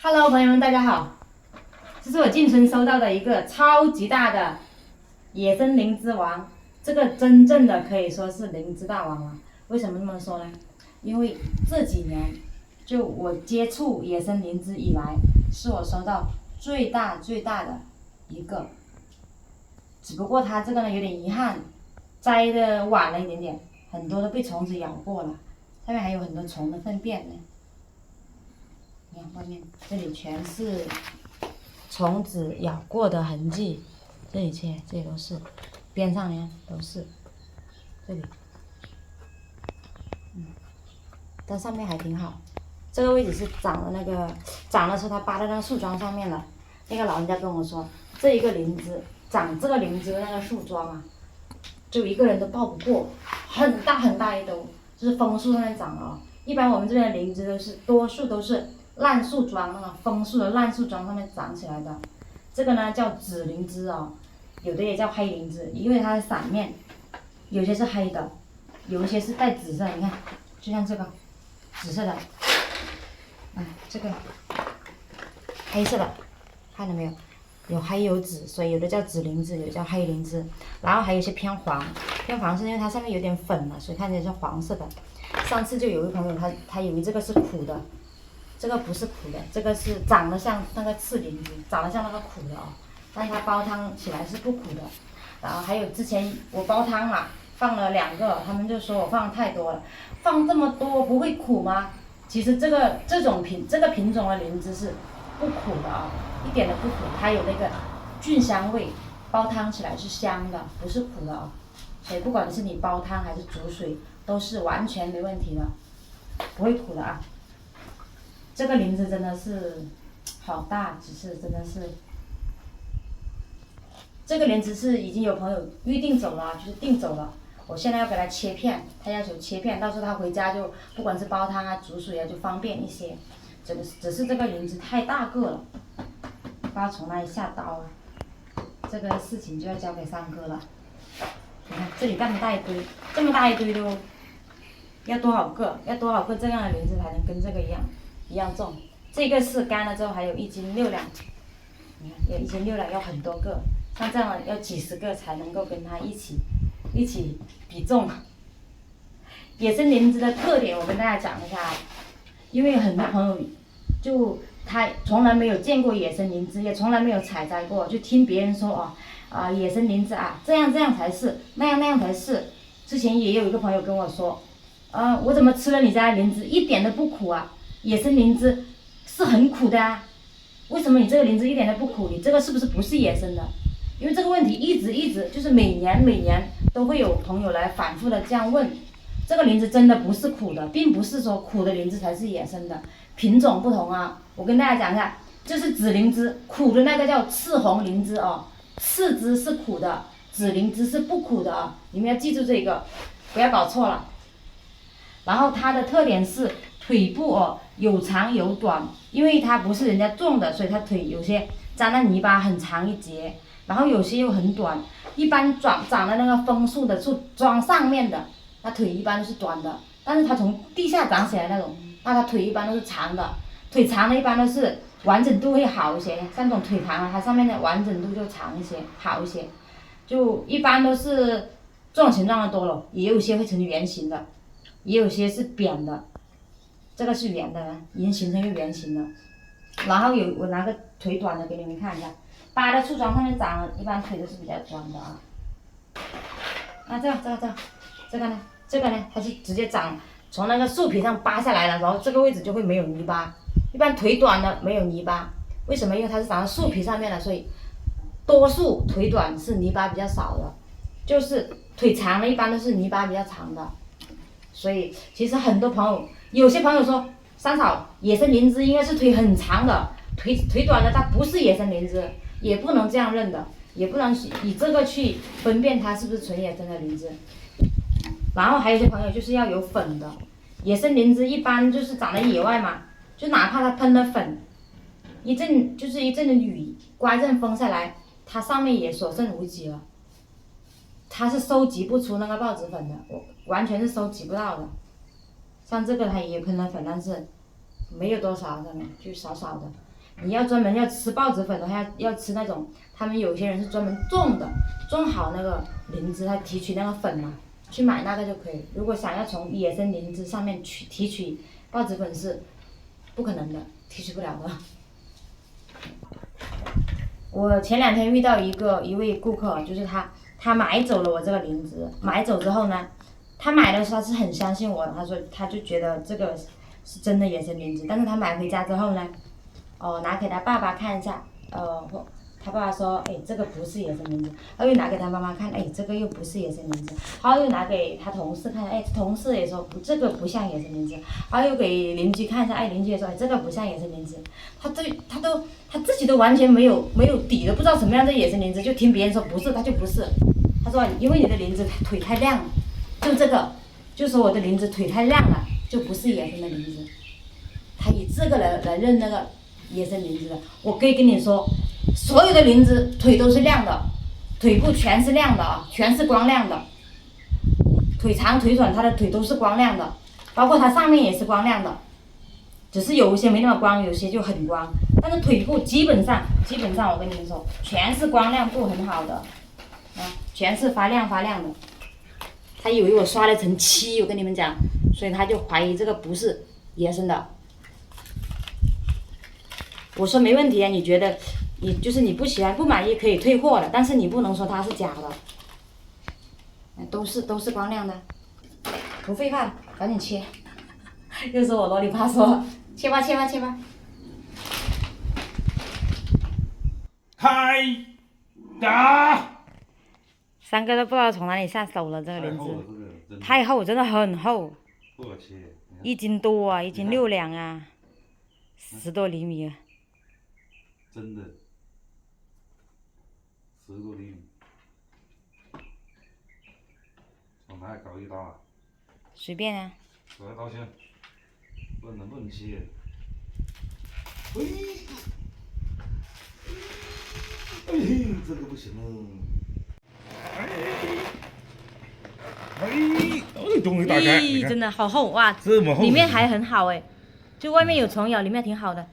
Hello，朋友们，大家好！这是我进村收到的一个超级大的野生灵芝王，这个真正的可以说是灵芝大王了。为什么这么说呢？因为这几年，就我接触野生灵芝以来，是我收到最大的一个。只不过它这个呢有点遗憾，摘的晚了一点点，很多都被虫子咬过了，上面还有很多虫的粪便呢。你看外面，这里全是虫子咬过的痕迹，这里都是，边上呢都是，这里，但上面还挺好。这个位置是长的时候它扒在那个树桩上面了。那个老人家跟我说，这一个灵芝长这个灵芝的那个树桩啊，就一个人都抱不过，很大一兜，就是枫树上面长的哦。一般我们这边的灵芝多数都是烂树桩，那个枫树的烂树桩上面长起来的。这个呢叫紫灵芝哦，有的也叫黑灵芝，因为它的伞面有些是黑的，有一些是带紫色，你看，就像这个紫色的，这个黑色的，看到没有？有黑有紫，所以有的叫紫灵芝，有的叫黑灵芝，然后还有一些偏黄是因为它上面有点粉了，所以看起来是黄色的。上次就有一个朋友他以为这个是苦的。这个不是苦的，这个是长得像那个赤灵芝，长得像那个苦的哦，但是它煲汤起来是不苦的。然后还有之前我煲汤嘛，放了2个，他们就说我放太多了，放这么多不会苦吗？其实这个品种的灵芝是不苦的啊，一点都不苦，它有那个菌香味，煲汤起来是香的，不是苦的啊。所以不管是你煲汤还是煮水，都是完全没问题的，不会苦的啊。这个灵芝真的是好大，只是真的是，这个灵芝是已经有朋友预定走了，就是订走了。我现在要给他切片，他要求切片，到时候他回家就不管是煲汤啊、煮水啊，就方便一些。只是这个灵芝太大个了，不知道从哪里下刀啊。这个事情就要交给三哥了。你看这里这么大一堆，这么大一堆都要多少个？要多少个这样的灵芝才能跟这个一样重？这个是干了之后还有1斤6两，你看有1斤6两，要很多个，像这样的要几十个才能够跟它一起比重。野生灵芝的特点我跟大家讲一下，因为很多朋友就他从来没有见过野生灵芝，也从来没有采摘过，就听别人说野生灵芝啊这样才是，那样才是。之前也有一个朋友跟我说，我怎么吃了你家的灵芝一点都不苦啊？野生灵芝是很苦的啊，为什么你这个灵芝一点都不苦？你这个是不是野生的？因为这个问题一直就是每年都会有朋友来反复的这样问。这个灵芝真的不是苦的，并不是说苦的灵芝才是野生的，品种不同啊。我跟大家讲一下，这是紫灵芝，苦的那个叫赤红灵芝哦，赤芝是苦的，紫灵芝是不苦的啊，你们要记住这个，不要搞错了。然后它的特点是腿部有长有短，因为它不是人家种的，所以它腿有些沾了泥巴很长一截，然后有些又很短。一般长在那个枫树的树桩上面的，它腿一般都是短的，但是它从地下长起来那种，那它腿一般都是长的。腿长的一般都是完整度会好一些，像这种腿长它上面的完整度就长一些，好一些。就一般都是这种形状的多了，也有些会成圆形的。也有些是扁的，这个是圆的，已经形成一个圆形了。然后我拿个腿短的给你们看一下，扒在树桩上面长的，一般腿都是比较短的啊。那这个呢，它是直接长从那个树皮上扒下来了，然后这个位置就会没有泥巴。一般腿短的没有泥巴，为什么？因为它是长在树皮上面的，所以多数腿短是泥巴比较少的，就是腿长的一般都是泥巴比较长的。所以其实很多朋友，有些朋友说三嫂，野生灵芝应该是腿很长的，腿短的它不是野生灵芝，也不能这样认的，也不能以这个去分辨它是不是纯野生的灵芝。然后还有一些朋友就是要有粉的，野生灵芝一般就是长在野外嘛，就哪怕它喷了粉，一阵的雨，刮一阵风下来，它上面也所剩无几了。它是收集不出那个孢子粉的，我完全是收集不到的。像这个它也喷了粉，但是没有多少，上面就少少的。你要专门要吃孢子粉的话，要吃那种，他们有些人是专门种的，种好那个灵芝，他提取那个粉嘛，去买那个就可以。如果想要从野生灵芝上面提取孢子粉是不可能的，提取不了的。我前2天遇到一位顾客，就是他买走了我这个灵芝，买走之后呢，他买的时候他是很相信我的，他说他就觉得这个是真的野生灵芝，但是他买回家之后呢，拿给他爸爸看一下，他爸爸说，哎，这个不是野生灵芝，他又拿给他妈妈看，哎，这个又不是野生灵芝，他又拿给他同事看，哎，同事也说这个不像野生灵芝，他又给邻居看一下，哎，邻居也说，哎，这个不像野生灵芝，他自己都完全没有底，都不知道什么样的野生灵芝，就听别人说不是，他就不是，他说因为你的灵芝腿太亮了，就这个，就说我的灵芝腿太亮了，就不是野生的灵芝，他以这个来认那个野生灵芝的，我可以跟你说。所有的灵芝腿都是亮的，腿部全是亮的啊，全是光亮的。腿长腿短，它的腿都是光亮的，包括它上面也是光亮的，只是有一些没那么光，有些就很光。但是腿部基本上我跟你们说，全是光亮度很好的，啊，全是发亮的。他以为我刷了层漆，我跟你们讲，所以他就怀疑这个不是野生的。我说没问题啊，你觉得？你不喜欢不满意可以退货的，但是你不能说它是假的，都是光亮的，不废话，赶紧切。又是我啰里吧嗦，切吧。三哥都不知道从哪里下手了，这个灵芝太厚，真的很厚，1斤多啊，1斤6两啊，10多厘米啊。真的10多厘米，从哪里搞一刀啊？随便啊。搞一刀行，论切。哎，这个不行哦。终于打开！咦，真的好厚哇！这么厚，里面还很好哎，就外面有虫咬，里面挺好的。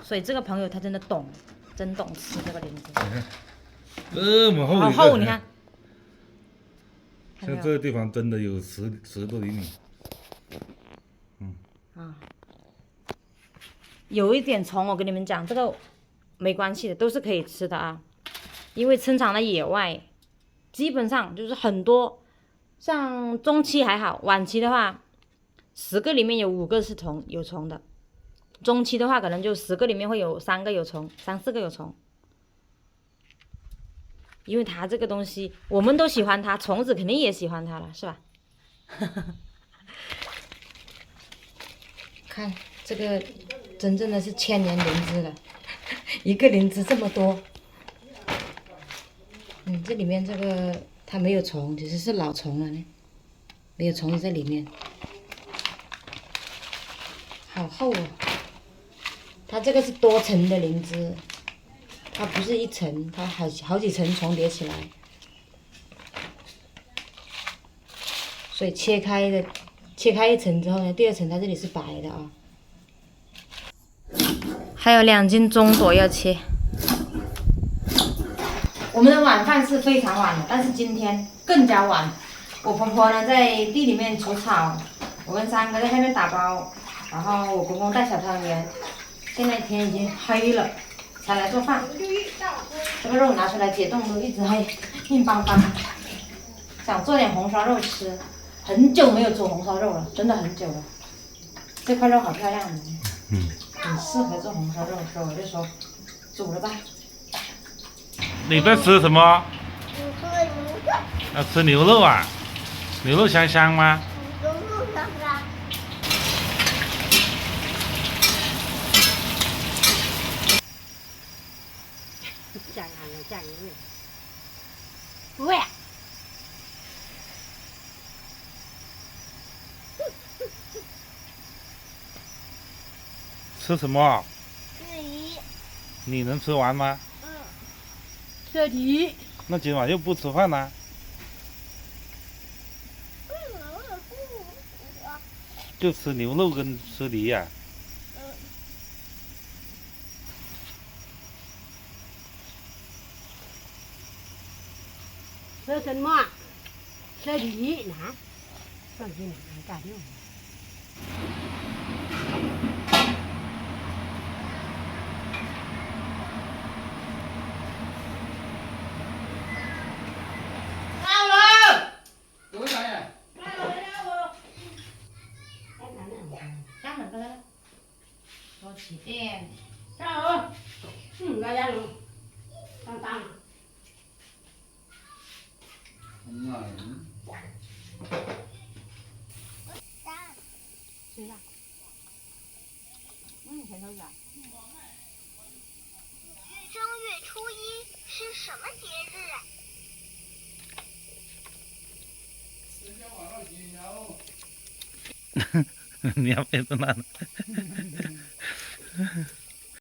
所以这个朋友他真的懂，真懂吃这个灵芝。这么厚，好厚，你看。像这个地方真的有10多厘米。有一点虫，我跟你们讲，这个没关系的，都是可以吃的啊。因为生长在野外，基本上就是很多，像中期还好，晚期的话，10个里面有5个是有虫的。中期的话，可能就10个里面会有3个有虫，3、4个有虫。因为它这个东西，我们都喜欢它，虫子肯定也喜欢它了，是吧？看这个，真正的是1000年灵芝了，一个灵芝这么多。这里面这个它没有虫，其实是老虫了呢，没有虫子在里面，好厚哦。它这个是多层的灵芝，它不是一层，它好几层重叠起来，所以切开一层之后呢，第2层它这里是白的啊。还有2斤中果要切。我们的晚饭是非常晚的，但是今天更加晚。我婆婆呢在地里面除草，我跟三哥在下面打包，然后我公公带小汤圆。现在天已经黑了，才来做饭。这个肉拿出来解冻都一直还硬邦邦，想做点红烧肉吃，很久没有煮红烧肉了，真的很久了。这块肉好漂亮的，很适合做红烧肉，所以我就说煮了吧。你在吃什么？要吃牛肉啊？牛肉香香吗？下一位，不会啊。吃什么？吃鱼。你能吃完吗？吃鱼。那今晚又不吃饭啦？就吃牛肉跟吃梨呀？ sơ sân mọ sơ đi nè còn gì nè cả điều Sao rồi? Tối rồi à? Chắc mình cái đó. Tôi chỉ đen. sao ơi ra ra luôn tăng tăng Ngồi. suy ra thấy không vậy 正月初一是什么节日啊？ เนียบเป็นตัวนั้น